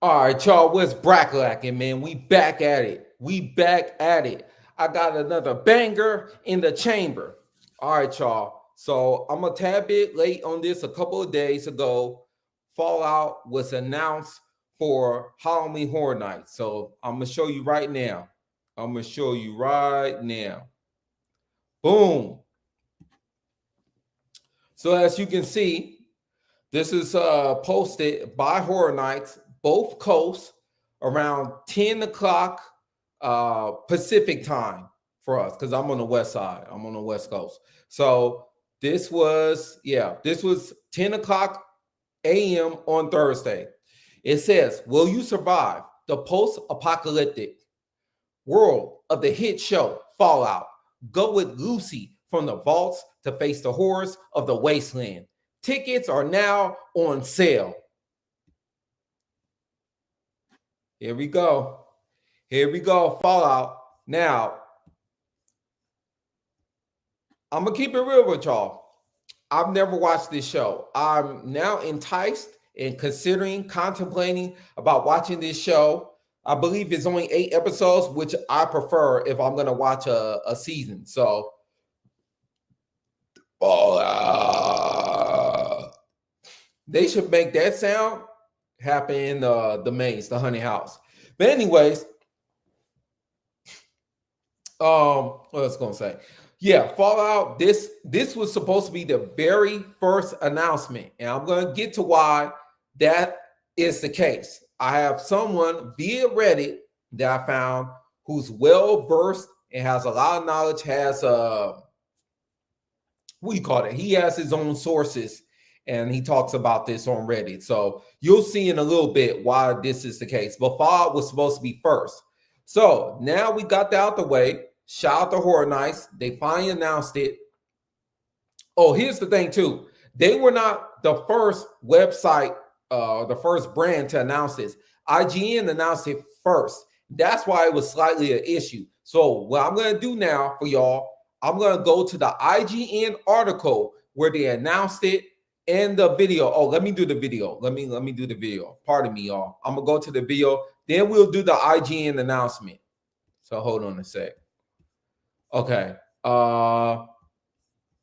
All right, y'all, what's bracklacking, man? We back at it. I got another banger in the chamber. All right, y'all. So I'm a tad bit late on this. A couple of days ago, Fallout was announced for Halloween Horror Nights. So I'm going to show you right now. Boom. So as you can see, this is posted by Horror Nights, both coasts, around 10 o'clock Pacific time for us, because I'm on the west side. I'm on the west coast. So this was 10 o'clock a.m. on Thursday. It says, will you survive the post-apocalyptic world of the hit show Fallout? Go with Lucy from the vaults to face the horrors of the wasteland. Tickets are now on sale. Here we go. Fallout. Now, I'm going to keep it real with y'all. I've never watched this show. I'm now enticed and contemplating about watching this show. I believe it's only 8 episodes, which I prefer if I'm going to watch a season. So, they should make that sound happen in the maze, the honey house. But anyways, what I was gonna say, Fallout. This was supposed to be the very first announcement, and I'm gonna get to why that is the case. I have someone via Reddit that I found who's well versed and has a lot of knowledge. Has he has his own sources. And he talks about this on Reddit. So you'll see in a little bit why this is the case. But Fallout was supposed to be first. So now we got that out the way. Shout out to Horror Nights. They finally announced it. Oh, here's the thing too. They were not the first website, the first brand to announce this. IGN announced it first. That's why it was slightly an issue. So what I'm going to do now for y'all, I'm going to go to the IGN article where they announced it. And the video. Oh, let me do the video. Let me do the video. Pardon me, y'all. I'm gonna go to the video. Then we'll do the IGN announcement. So hold on a sec. Okay.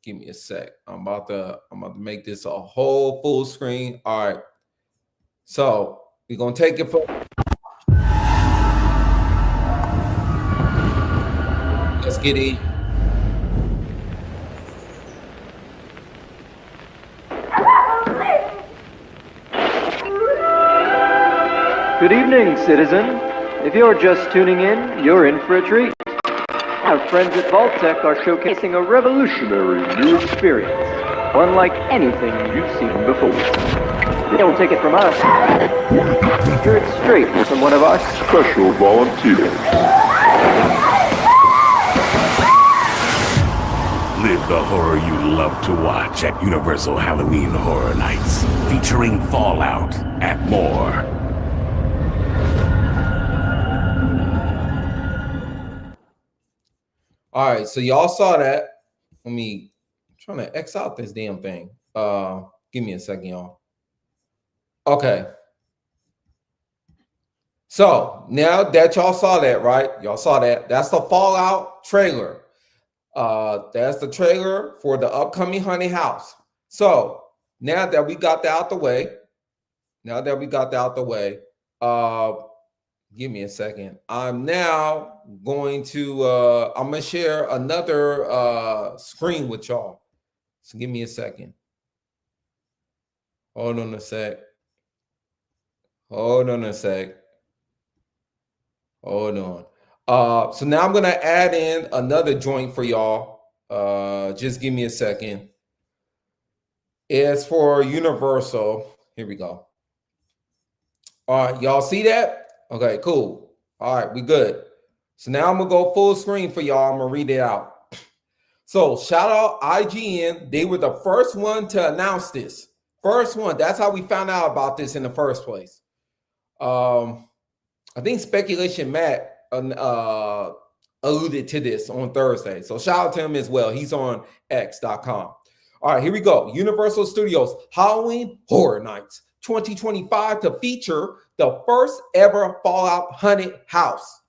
Give me a sec. I'm about to make this a whole full screen. All right. So we're gonna take it for. Let's get it. Good evening, citizen. If you're just tuning in, you're in for a treat. Our friends at Vol.3 are showcasing a revolutionary new experience, unlike anything you've seen before. Don't take it from us. Hear it straight from one of our special volunteers. Live the horror you love to watch at Universal Halloween Horror Nights, featuring Fallout and more. All right, so y'all saw that. I'm trying to X out this damn thing. Give me a second, y'all. Okay. So now that y'all saw that, right? Y'all saw that. That's the Fallout trailer. That's the trailer for the upcoming Honey House. So now that we got that out the way, give me a second. I'm now going to I'm gonna share another screen with y'all. So give me a second. Hold on a sec. Hold on. So now I'm gonna add in another joint for y'all. Just give me a second. It's for Universal. Here we go. All right, y'all see that? Okay, cool. All right, we good. So now I'm gonna go full screen for y'all. I'm gonna read it out. So shout out IGN. They were the first one to announce this. First one. That's how we found out about this in the first place. I think Speculation Matt alluded to this on Thursday. So shout out to him as well. He's on X.com. All right, here we go. Universal Studios Halloween Horror Nights. 2025 to feature the first ever Fallout haunted house.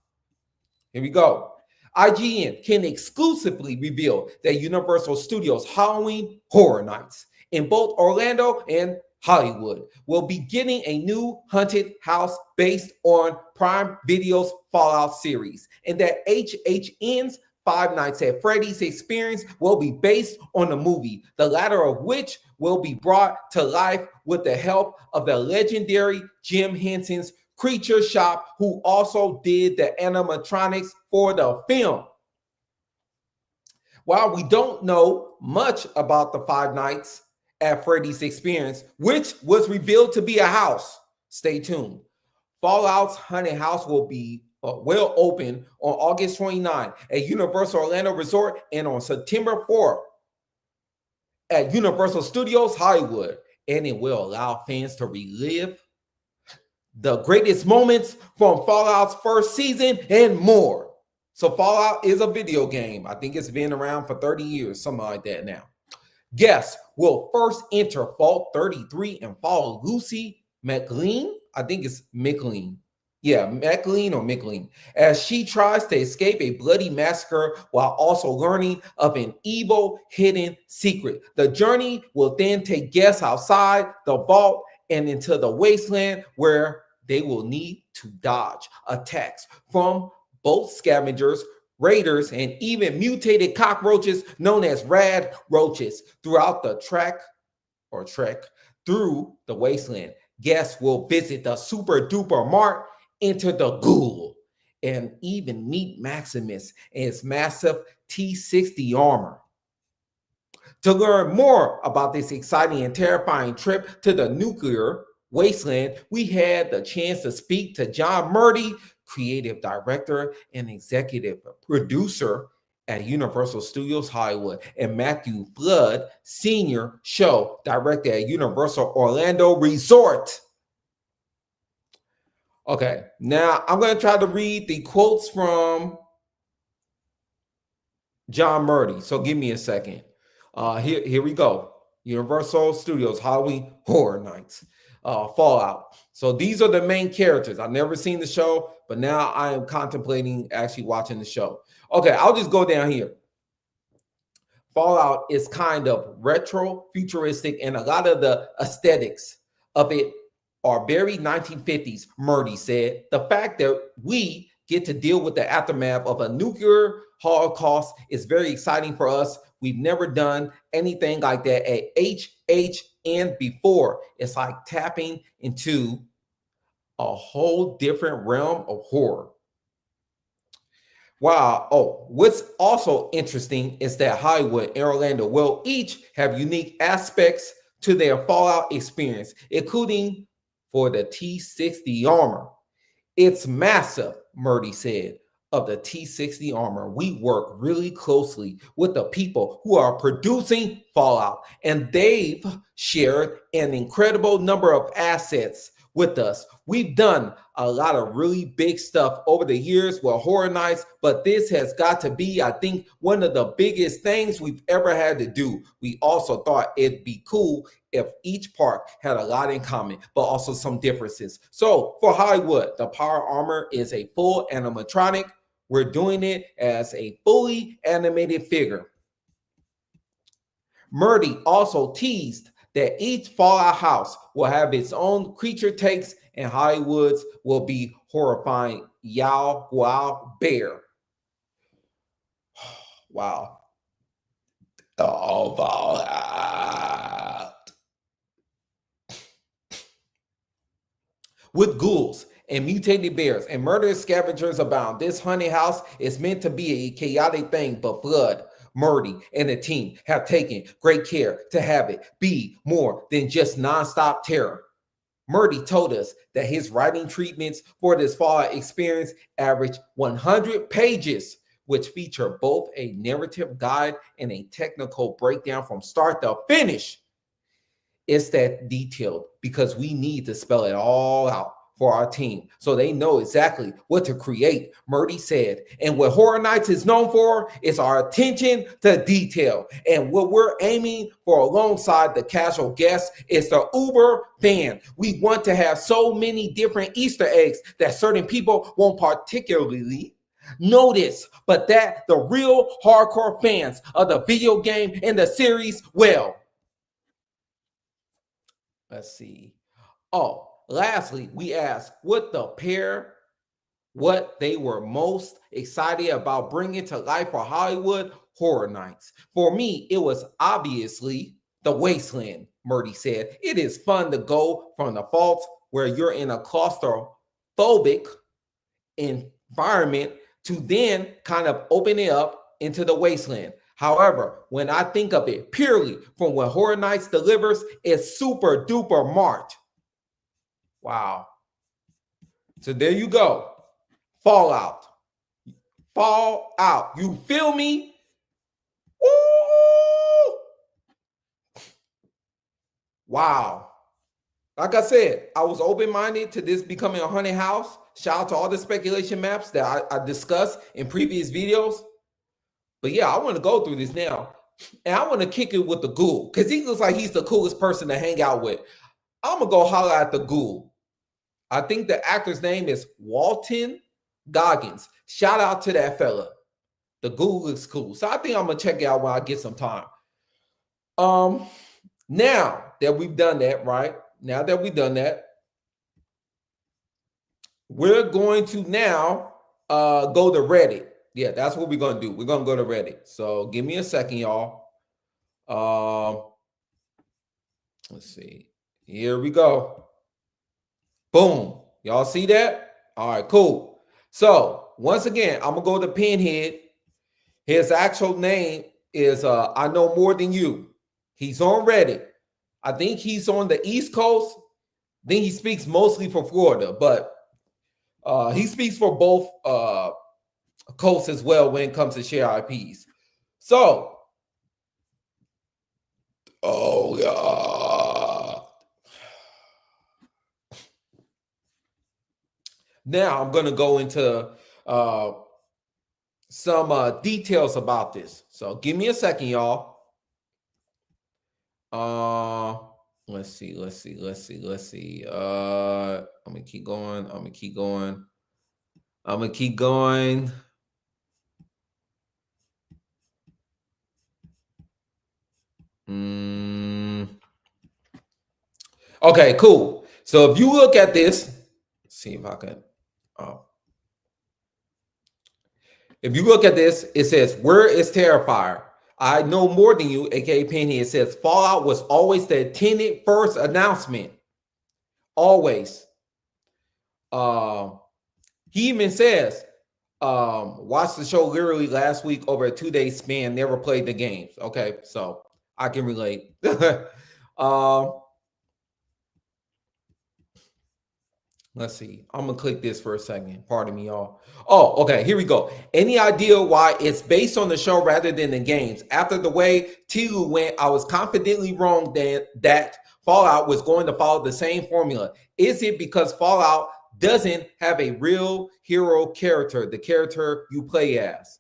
Here we go. IGN can exclusively reveal that Universal Studios Halloween Horror Nights in both Orlando and Hollywood will be getting a new haunted house based on Prime Video's Fallout series, and that HHN's Five Nights at Freddy's experience will be based on the movie, the latter of which will be brought to life with the help of the legendary Jim Henson's Creature Shop, who also did the animatronics for the film. While we don't know much about the Five Nights at Freddy's experience, which was revealed to be a house, stay tuned. Fallout's haunted house will open on August 29 at Universal Orlando Resort and on September 4 at Universal Studios Hollywood, and it will allow fans to relive the greatest moments from Fallout's first season and more. So Fallout is a video game. I think it's been around for 30 years, something like that now. Guests will first enter Vault-33 and follow Lucy McLean. I think it's McLean. Yeah, McLean or McLean, as she tries to escape a bloody massacre while also learning of an evil hidden secret. The journey will then take guests outside the vault and into the wasteland, where they will need to dodge attacks from both scavengers, raiders, and even mutated cockroaches known as rad roaches throughout the trek through the wasteland. Guests will visit the Super Duper Mart, enter the Ghoul, and even meet Maximus and his massive T-60 armor. To learn more about this exciting and terrifying trip to the nuclear wasteland, we had the chance to speak to John Murdy, creative director and executive producer at Universal Studios Hollywood, and Matthew Flood, senior show director at Universal Orlando Resort. Okay, now I'm going to try to read the quotes from John Murdy. So give me a second. Here we go. Universal Studios Halloween Horror Nights, Fallout. So these are the main characters. I've never seen the show, but now I am contemplating actually watching the show. Okay, I'll just go down here. Fallout is kind of retro, futuristic, and a lot of the aesthetics of it are very 1950s, Murdy said. The fact that we get to deal with the aftermath of a nuclear holocaust is very exciting for us. We've never done anything like that at HHN before. It's like tapping into a whole different realm of horror. Wow. Oh, what's also interesting is that Hollywood and Orlando will each have unique aspects to their Fallout experience, including for the T-60 armor. It's massive, Murdy said. Of the T-60 armor, we work really closely with the people who are producing Fallout, and they've shared an incredible number of assets with us. We've done a lot of really big stuff over the years with Horror Nights, but this has got to be, I think, one of the biggest things we've ever had to do. We also thought it'd be cool if each park had a lot in common, but also some differences. So for Hollywood, the power armor is a full animatronic. We're doing it as a fully animated figure. Murdy also teased that each Fallout house will have its own creature takes, and Hollywood's will be horrifying Yow Wow Bear. Wow. Oh, Fallout. With ghouls and mutated bears and murderous scavengers abound, this haunted house is meant to be a chaotic thing, but Flood, Murdy, and the team have taken great care to have it be more than just nonstop terror. Murdy told us that his writing treatments for this Fallout experience average 100 pages, which feature both a narrative guide and a technical breakdown from start to finish. It's that detailed because we need to spell it all out for our team, so they know exactly what to create, Murdy said. And what Horror Nights is known for is our attention to detail. And what we're aiming for alongside the casual guest is the Uber fan. We want to have so many different Easter eggs that certain people won't particularly notice, but that the real hardcore fans of the video game and the series will. Let's see. Oh, lastly, we asked what they were most excited about bringing to life for Hollywood Horror Nights. For me, it was obviously the Wasteland, Murdy said. It is fun to go from the vault where you're in a claustrophobic environment to then kind of open it up into the Wasteland. However, when I think of it purely from what Horror Nights delivers, it's super duper marked. Wow. So there you go. Fallout. Fallout. You feel me? Woo! Wow. Like I said, I was open-minded to this becoming a haunted house. Shout out to all the speculation maps that I discussed in previous videos. But yeah, I want to go through this now. And I want to kick it with the ghoul, because he looks like he's the coolest person to hang out with. I'm going to go holler at the ghoul. I think the actor's name is Walton Goggins. Shout out to that fella. The ghoul looks cool. So I think I'm going to check it out when I get some time. Now that we've done that, right? Now that we've done that, we're going to now go to Reddit. Yeah, that's what we're going to do. We're going to go to Reddit. So give me a second, y'all. Let's see. Here we go. Boom. Y'all see that? All right, cool. So once again, I'm going to go to Pinhead. His actual name is I Know More Than You. He's on Reddit. I think he's on the East Coast. Then he speaks mostly for Florida, but he speaks for both coasts as well when it comes to share IPs. So, oh God. Now I'm going to go into some details about this. So give me a second, y'all. Let's see. I'm gonna keep going. Okay, cool. So if you look at this, let's see if I can. If you look at this, it says, "Where is Terrifier? I Know More Than You," aka Penny. It says Fallout was always the intended first announcement. Always. He even says, watched the show literally last week over a 2-day span, never played the games. Okay, so I can relate. Let's see. I'm going to click this for a second. Pardon me, y'all. Oh, okay. Here we go. Any idea why it's based on the show rather than the games? After the way Tilu went, I was confidently wrong that Fallout was going to follow the same formula. Is it because Fallout doesn't have a real hero character, the character you play as?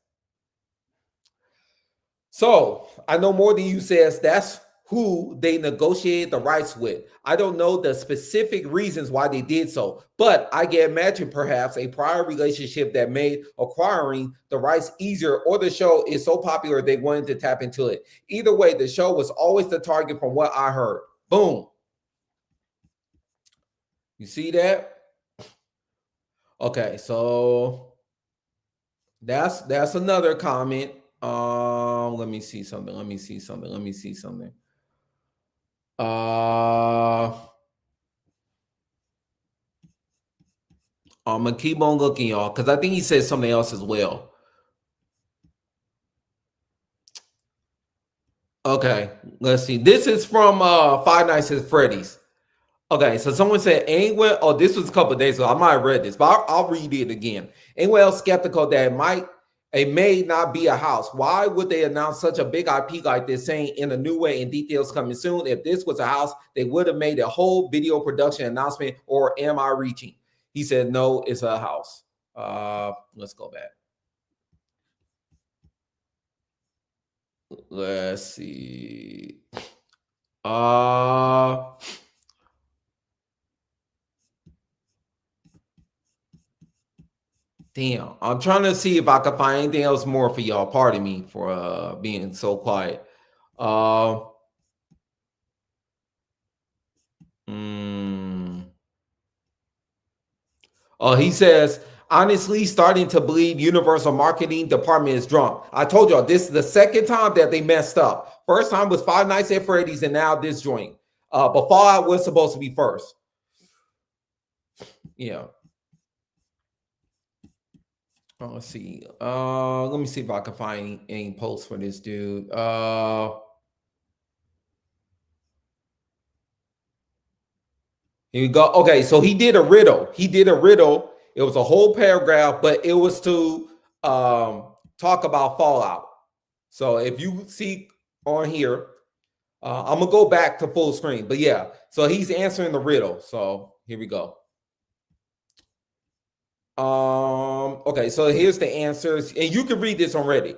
So, I Know More Than You says that's who they negotiated the rights with. I don't know the specific reasons why they did so, but I can imagine perhaps a prior relationship that made acquiring the rights easier, or the show is so popular they wanted to tap into it. Either way, the show was always the target from what I heard. Boom. You see that? Okay, so that's another comment. Let me see something. I'm gonna keep on looking, y'all, because I think he said something else as well. Okay, let's see. This is from Five Nights at Freddy's. Okay, so someone said, anyone, oh, this was a couple of days ago. I might have read this, but I'll read it again. Anyone else skeptical that it may not be a house? Why would they announce such a big IP like this, saying in a new way and details coming soon? If this was a house, they would have made a whole video production announcement, or am I reaching? He said no, it's a house. Let's go back. Let's see. Damn, I'm trying to see if I can find anything else more for y'all. Pardon me for being so quiet. He says, honestly, starting to believe Universal Marketing Department is drunk. I told y'all this is the second time that they messed up. First time was Five Nights at Freddy's, and now this joint. But Fallout was supposed to be first. Yeah. Let's see. Let me see if I can find any posts for this dude. Here we go. Okay, so he did a riddle. It was a whole paragraph, but it was to talk about Fallout. So if you see on here, I'm gonna go back to full screen. But yeah, so he's answering the riddle. So here we go. Okay, so here's the answers, and you can read this on Reddit.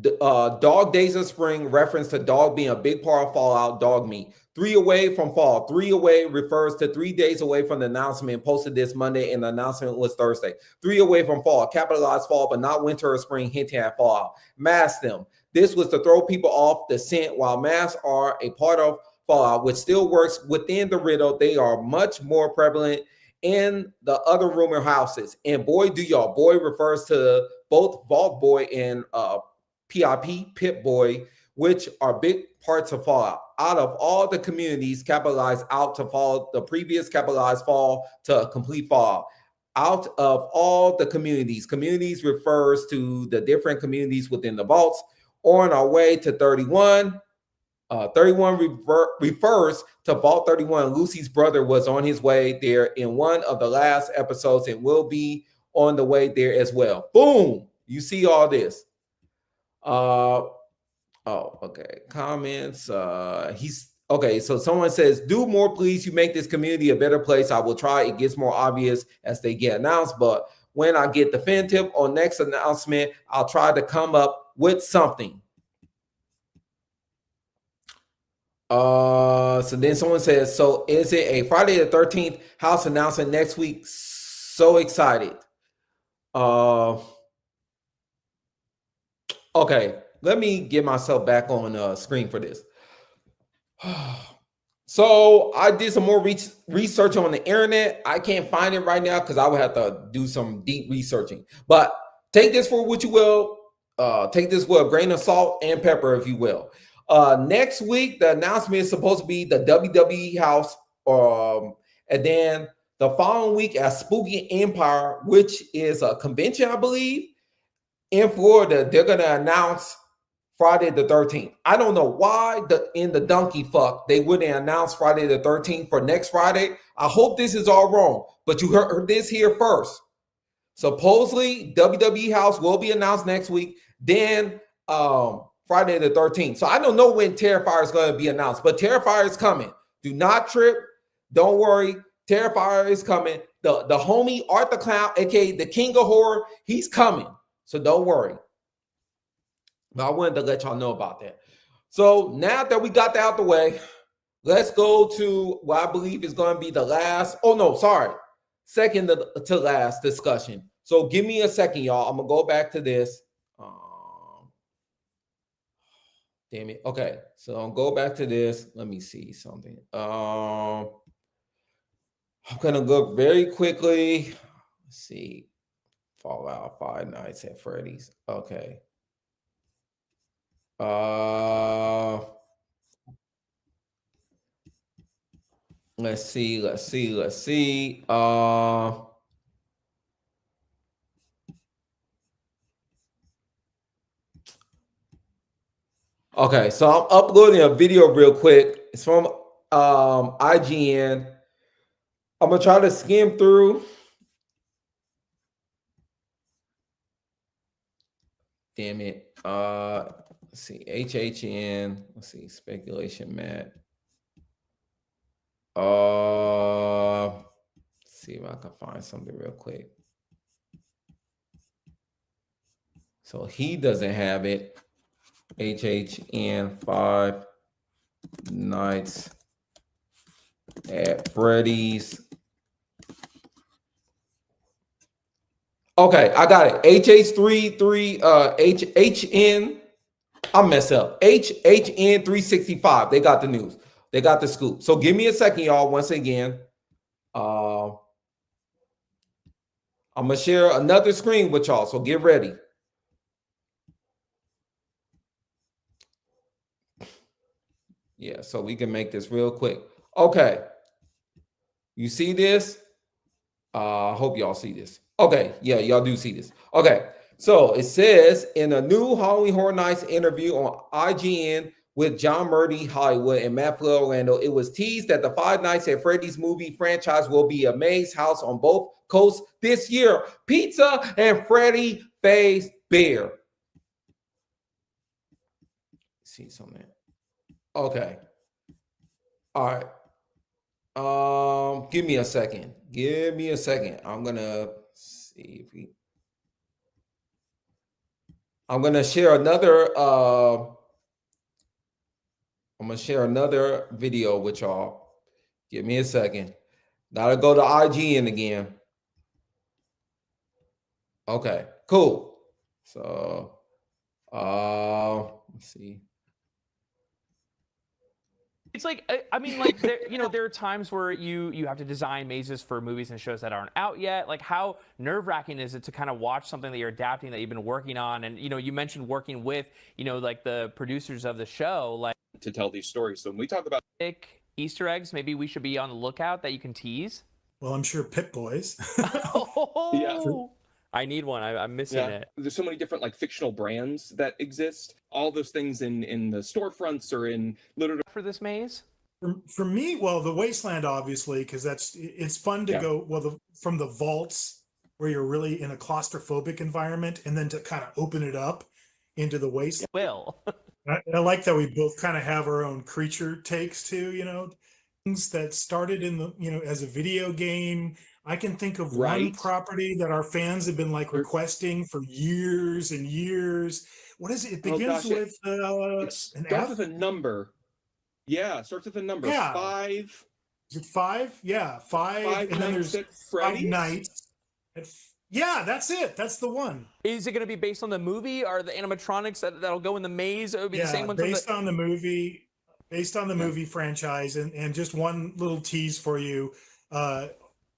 Dog Days of Spring, reference to dog being a big part of Fallout, dog meat. 3 away from fall. 3 away refers to 3 days away from the announcement. Posted this Monday, and the announcement was Thursday. 3 away from fall. Capitalized fall, but not winter or spring, hinting at Fallout. Mask them. This was to throw people off the scent. While masks are a part of Fallout, which still works within the riddle, they are much more prevalent in the other rumor houses. And boy, do y'all. Boy refers to both Vault Boy and PIP, Pip Boy, which are big parts of Fallout. Out of all the communities, capitalized out to fall, the previous capitalized fall to complete Fallout. Out of all the communities refers to the different communities within the vaults. On our way to 31. 31 refers to Vault 31. Lucy's brother was on his way there in one of the last episodes and will be on the way there as well. Boom! You see all this. Okay. Comments. He's okay. So someone says, "Do more, please. You make this community a better place. I will try. It gets more obvious as they get announced, but when I get definitive on next announcement, I'll try to come up with something." So then someone says, so is it a Friday the 13th house announcement next week? So excited. Okay, let me get myself back on screen for this. So I did some more research on the internet. I can't find it right now because I would have to do some deep researching. But take this for what you will. Take this with a grain of salt and pepper, if you will. Next week, the announcement is supposed to be the WWE house, and then the following week at Spooky Empire, which is a convention, I believe, in Florida. They're gonna announce Friday the 13th. I don't know why in the donkey fuck they wouldn't announce Friday the 13th for next Friday. I hope this is all wrong, but you heard this here first. Supposedly, WWE house will be announced next week. Then Friday the 13th. So I don't know when Terrifier is going to be announced, but Terrifier is coming. Do not trip. Don't worry. Terrifier is coming. The homie Art the Clown, aka the King of Horror, he's coming. So don't worry. But I wanted to let y'all know about that. So now that we got that out the way, let's go to what I believe is going to be the last. Oh no, sorry. Second to last discussion. So give me a second, y'all. I'm going to go back to this. Damn it. Okay, so I'll go back to this. Let me see something. I'm gonna look very quickly. Let's see. Fallout 5 Nights at Freddy's. Okay. Let's see. Okay, so I'm uploading a video real quick. It's from IGN. I'm gonna try to skim through. Damn it. Let's see. HHN. Let's see. Speculation, Matt. Let's see if I can find something real quick. So he doesn't have it. HHN 5 Nights at Freddy's. Okay, I got it. HH33 HHN. I messed up. HHN 365. They got the news. They got the scoop. So give me a second, y'all. Once again, I'm gonna share another screen with y'all. So get ready. Yeah, so we can make this real quick. Okay. You see this? I hope y'all see this. Okay, yeah, y'all do see this. Okay, so it says in a new Halloween Horror Nights interview on IGN with John Murdy Hollywood and Matt Fleur Orlando, it was teased that the Five Nights at Freddy's movie franchise will be a Maze house on both coasts this year. Pizza and Freddy Face Bear. See something. Okay. All right. Give me a second. Give me a second. I'm gonna see if we. I'm gonna share another. I'm gonna share another video with y'all. Give me a second. Gotta go to IGN again. Okay, cool. So, let's see. It's like, I mean, like, there are times where you have to design mazes for movies and shows that aren't out yet. Like, how nerve-wracking is it to kind of watch something that you're adapting that you've been working on? And, you mentioned working with, like the producers of the show, like, to tell these stories. So when we talk about Easter eggs, maybe we should be on the lookout that you can tease. Well, I'm sure Pit Boys. Oh, yeah. I need one. I'm missing it. There's so many different like fictional brands that exist. All those things in the storefronts or in literally for this maze. For me, well, the Wasteland, obviously, because it's fun to go from the vaults where you're really in a claustrophobic environment, and then to kind of open it up into the wasteland. I like that we both kind of have our own creature takes too. Things that started in the as a video game. I can think of one property that our fans have been like requesting for years and years. What is it? It begins with it starts with a number. Yeah, it starts with a number. Yeah. 5. Is it 5? Yeah, 5. And then there's 5 Nights. Yeah, that's it. That's the one. Is it going to be based on the movie? Are the animatronics that'll go in the maze? It would be the same one. Based on the movie. Based on the movie franchise. And just one little tease for you.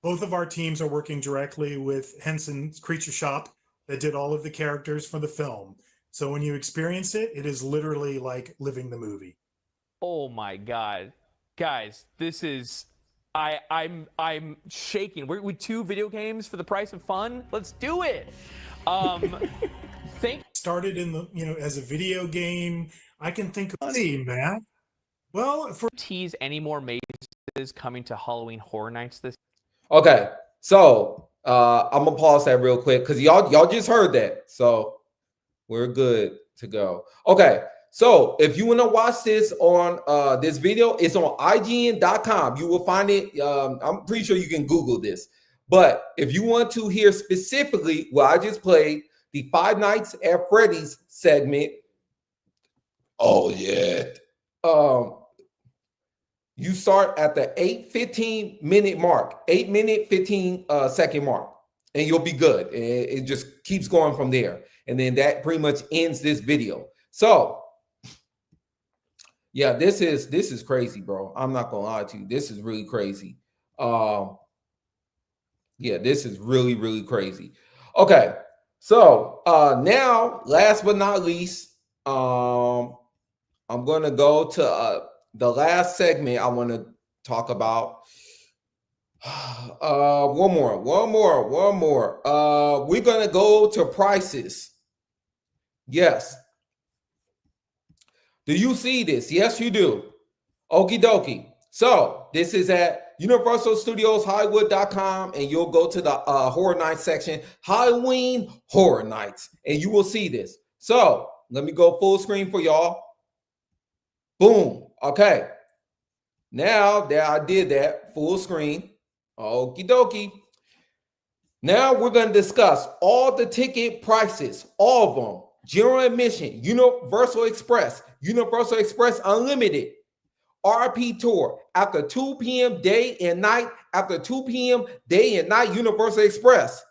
Both of our teams are working directly with Henson's Creature Shop that did all of the characters for the film. So when you experience it, it is literally like living the movie. Oh my God. Guys, this is I'm shaking. We're 2 video games for the price of fun. Let's do it. Started in the as a video game. I can think of funny, man. Well, for tease any more mazes coming to Halloween Horror Nights this. Okay, so I'm gonna pause that real quick because y'all just heard that, so we're good to go. Okay, so if you want to watch this on this video, it's on IGN.com. You will find it. I'm pretty sure you can Google this, but if you want to hear specifically what I just played, the Five Nights at Freddy's segment. Oh yeah. You start at the 8:15 minute mark, 8-minute 15-second mark, and you'll be good. It just keeps going from there. And then that pretty much ends this video. So yeah, this is crazy, bro. I'm not gonna lie to you. This is really crazy. Yeah, this is really, really crazy. Okay, so now, last but not least, I'm gonna go to the last segment I want to talk about. One more. We're gonna go to prices. Yes. Do you see this? Yes, you do. Okie dokie. So this is at UniversalStudiosHollywood.com, and you'll go to the Horror Nights section, Halloween Horror Nights, and you will see this. So let me go full screen for y'all. Boom. Okay. Now that I did that full screen, okie dokie. Now we're going to discuss all the ticket prices, all of them. General admission, Universal Express Unlimited, RP Tour, after 2 p.m. day and night, after 2 p.m. day and night, Universal Express.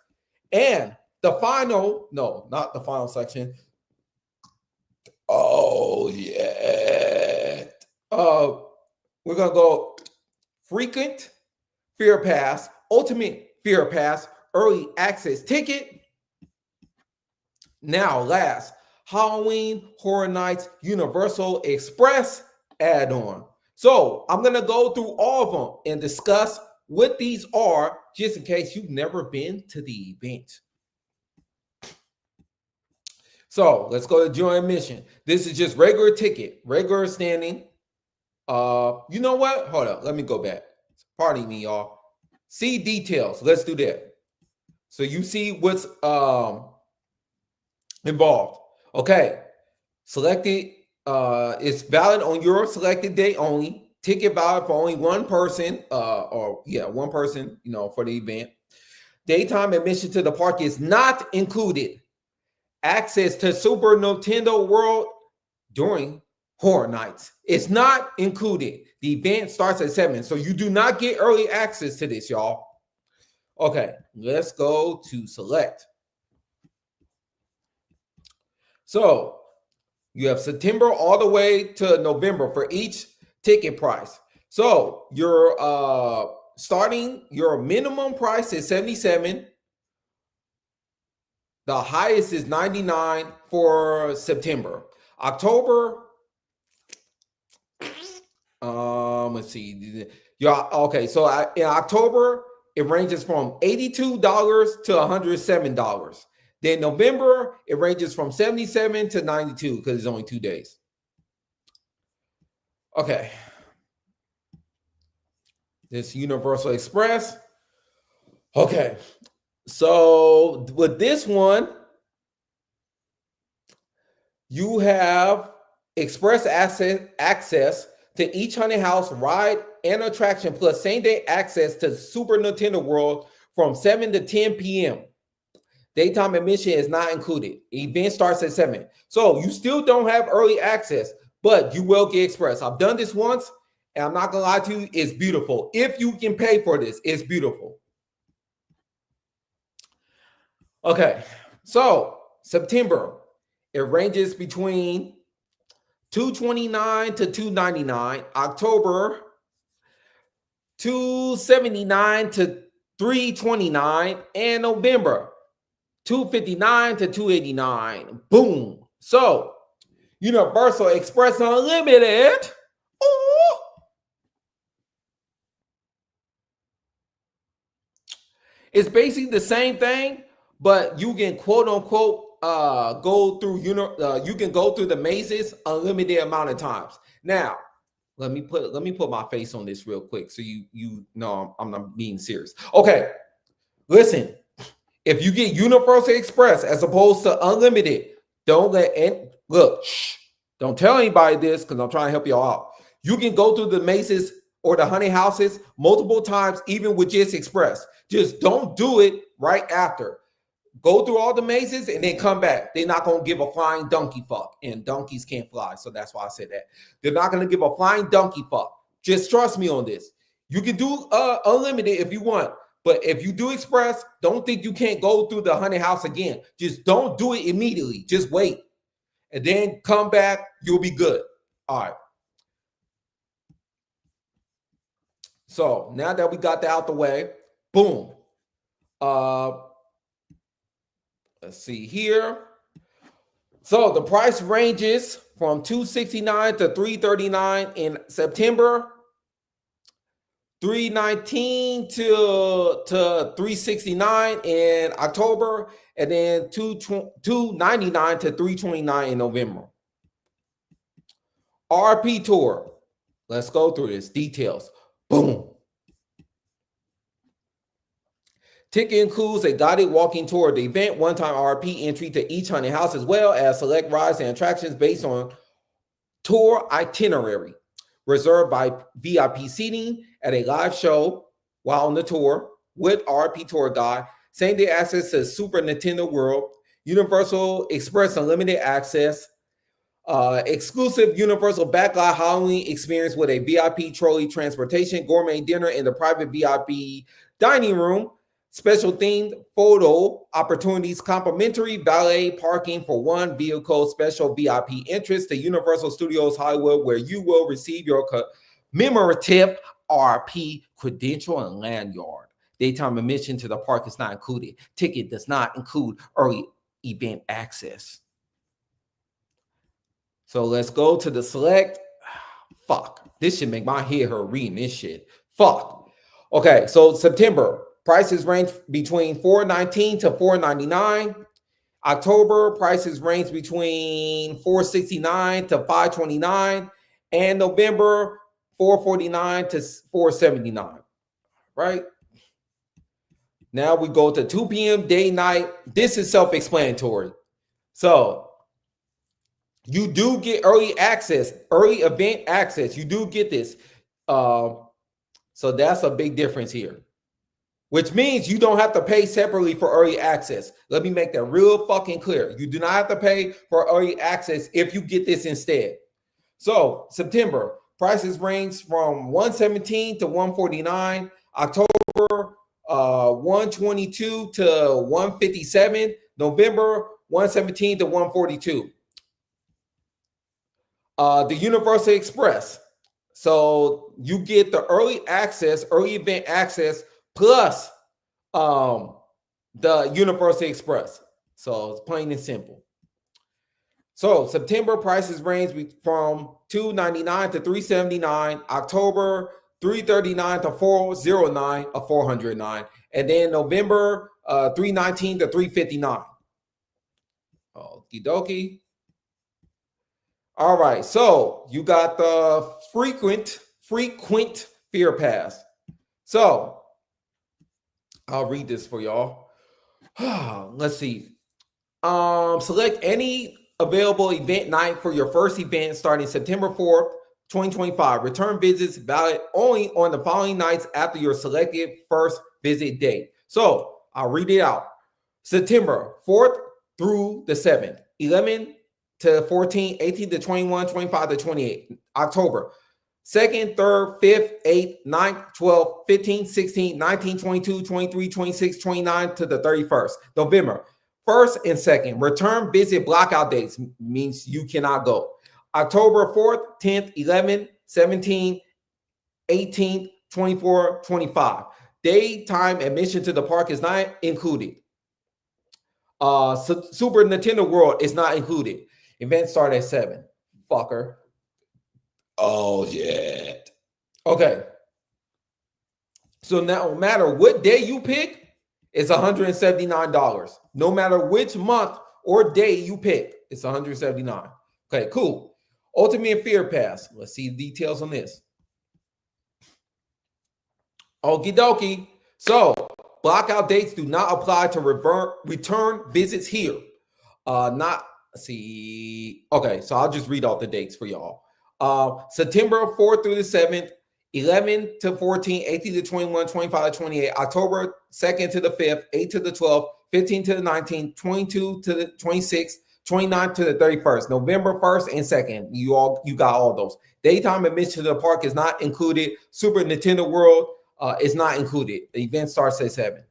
And the final, no, not the final section. Oh, yeah. We're going to go frequent Fear Pass, ultimate Fear Pass, early access ticket. Now, last, Halloween Horror Nights Universal Express add-on. So I'm going to go through all of them and discuss what these are, just in case you've never been to the event. So let's go to joint admission. This is just regular ticket, regular standing. You know what? Hold up. Let me go back. Pardon me, y'all. See details. Let's do that. So you see what's involved. Okay. Selected. It's valid on your selected date only. Ticket valid for only one person. One person, for the event. Daytime admission to the park is not included. Access to Super Nintendo World during Horror Nights. It's not included. The event starts at 7, so you do not get early access to this, y'all. Okay, let's go to select. So you have September all the way to November for each ticket price. So your your minimum price is $77. The highest is $99 for September. October, let's see. Okay, so in October, it ranges from $82 to $107. Then November, it ranges from $77 to $92 because it's only 2 days. Okay. This Universal Express. Okay. So with this one, you have express access to each haunted house ride and attraction, plus same-day access to Super Nintendo World from 7 to 10 p.m. Daytime admission is not included. Event starts at 7. So you still don't have early access, but you will get express. I've done this once, and I'm not going to lie to you, it's beautiful. If you can pay for this, it's beautiful. Okay, so September, it ranges between $229 to $299. October, $279 to $329, and November, $259 to $289. Boom. So Universal Express Unlimited. Ooh. It's basically the same thing, but you can quote unquote go through you can go through the mazes unlimited amount of times. Now, let me put my face on this real quick so you know I'm not being serious. Okay, listen. If you get Universal Express as opposed to unlimited, don't tell anybody this because I'm trying to help y'all out. You can go through the mazes or the honey houses multiple times, even with just Express. Just don't do it right after. Go through all the mazes and then come back. They're not going to give a flying donkey fuck. And donkeys can't fly. So that's why I said that. They're not going to give a flying donkey fuck. Just trust me on this. You can do unlimited if you want. But if you do Express, don't think you can't go through the honey house again. Just don't do it immediately. Just wait. And then come back. You'll be good. All right. So now that we got that out the way, boom. Let's see here. So the price ranges from $269 to $339 in September, $319 to $369 in October, and then $299 to $329 in November. RP tour. Let's go through this. Details. Boom. Ticket includes a guided walking tour of the event, one-time RP entry to each haunted house, as well as select rides and attractions based on tour itinerary. Reserved by VIP seating at a live show while on the tour with RP tour guide. Same-day access to Super Nintendo World, Universal Express Unlimited Access, exclusive Universal Backlot Halloween experience with a VIP trolley transportation, gourmet dinner in the private VIP dining room, special themed photo opportunities, complimentary valet parking for one vehicle, special VIP entrance to Universal Studios Hollywood, where you will receive your commemorative RP credential and lanyard. Daytime admission to the park is not included. Ticket does not include early event access. So let's go to the select. Fuck. This should make my head hurt reading this shit. Fuck. Okay, so September. Prices range between $4.19 to $4.99. October, prices range between $4.69 to $5.29. And November, $4.49 to $4.79. Right? Now we go to 2 p.m. day, night. This is self-explanatory. So you do get early access, early event access. You do get this. So that's a big difference here, which means you don't have to pay separately for early access. Let me make that real fucking clear. You do not have to pay for early access if you get this instead. So September, prices range from $117 to $149. October, $122 to $157. November, $117 to $142. The Universal Express. So you get the early access, early event access, plus the Universal Express. So it's plain and simple. So September prices range from $299 to $379. October $339 to $409 or $409. And then November $319 to $359. Okie dokie. All right, so you got the frequent fear pass. So I'll read this for y'all. Let's see. Select any available event night for your first event starting September 4th, 2025. Return visits valid only on the following nights after your selected first visit date. So I'll read it out. September 4th through the 7th, 11 to 14, 18 to 21, 25 to 28. October 2nd, 3rd, 5th, 8th, 9th, 12th, 15, 16, 19, 22, 23, 26, 29 to the 31st. November 1st and 2nd. Return visit blockout dates means you cannot go. October 4th, 10th, 11th, 17th, 18th, 24, 25. Daytime admission to the park is not included. Super Nintendo World is not included. Events start at 7. Fucker. Oh, yeah. Okay. So now, no matter what day you pick, it's $179. No matter which month or day you pick, it's $179. Okay, cool. Ultimate Fear Pass. Let's see the details on this. Okie dokie. So, blockout dates do not apply to return visits here. Let's see. Okay, so I'll just read off the dates for y'all. September 4th through the 7th, 11 to 14, 18 to 21, 25 to 28, October 2nd to the 5th, 8 to the 12th, 15 to the 19th, 22 to the 26th, 29 to the 31st, November 1st and 2nd. You got all those. Daytime admission to the park is not included. Super Nintendo World is not included. The event starts at 7.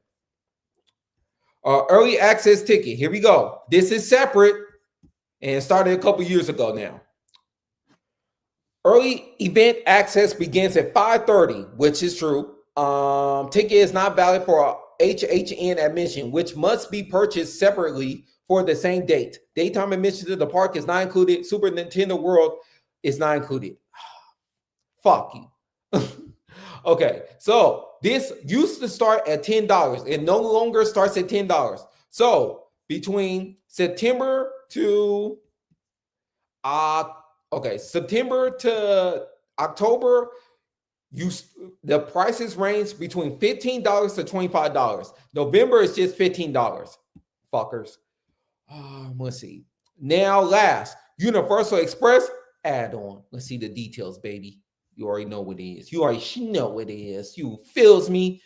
Early access ticket. Here we go. This is separate and started a couple years ago now. Early event access begins at 5:30, which is true. Ticket is not valid for HHN admission, which must be purchased separately for the same date. Daytime admission to the park is not included. Super Nintendo World is not included. Fuck you. Okay, so this used to start at $10. It no longer starts at $10. So between September to September to October, the prices range between $15 to $25. November is just $15. Fuckers. Let's see. Now last, Universal Express add-on. Let's see the details, baby. You already know what it is. You already know what it is. You feels me.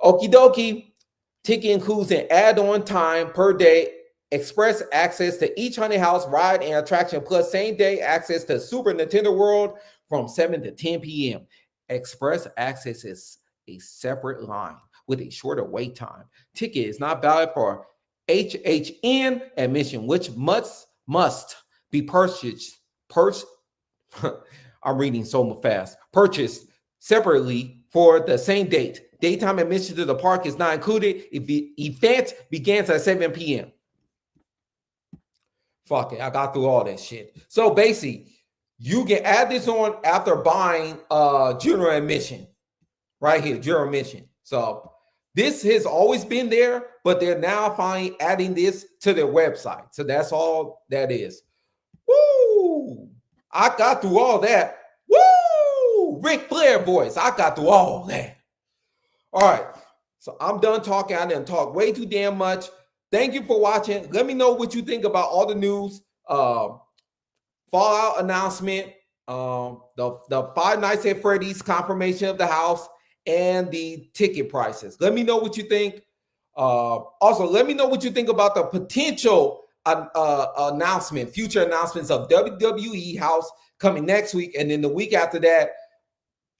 Okie dokie. Ticket includes an add-on time per day, express access to each haunted house ride and attraction, plus same-day access to Super Nintendo World from 7 to 10 p.m. Express access is a separate line with a shorter wait time. Ticket is not valid for HHN admission, which must be purchased. I'm reading so fast. Purchased separately for the same date. Daytime admission to the park is not included if the event begins at 7 p.m. Fuck it, I got through all that shit. So basically, you can add this on after buying general admission. Right here, general admission. So this has always been there, but they're now finally adding this to their website. So that's all that is. Woo! I got through all that. Woo! Ric Flair voice. I got through all that. All right. So I'm done talking. I didn't talk way too damn much. Thank you for watching. Let me know what you think about all the news. Fallout announcement. The Five Nights at Freddy's confirmation of the house and the ticket prices. Let me know what you think. Also, let me know what you think about the potential announcement, future announcements of WWE House coming next week, and then the week after that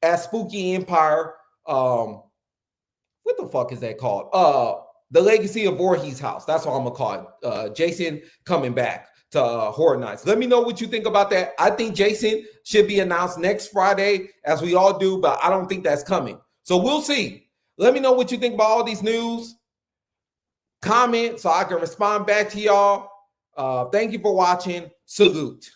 at Spooky Empire. What the fuck is that called? The Legacy of Voorhees House. That's what I'm gonna call it. Jason coming back to Horror Nights. Let me know what you think about that. I think Jason should be announced next Friday, as we all do, but I don't think that's coming. So we'll see. Let me know what you think about all these news. Comment so I can respond back to y'all. Thank you for watching. Salute.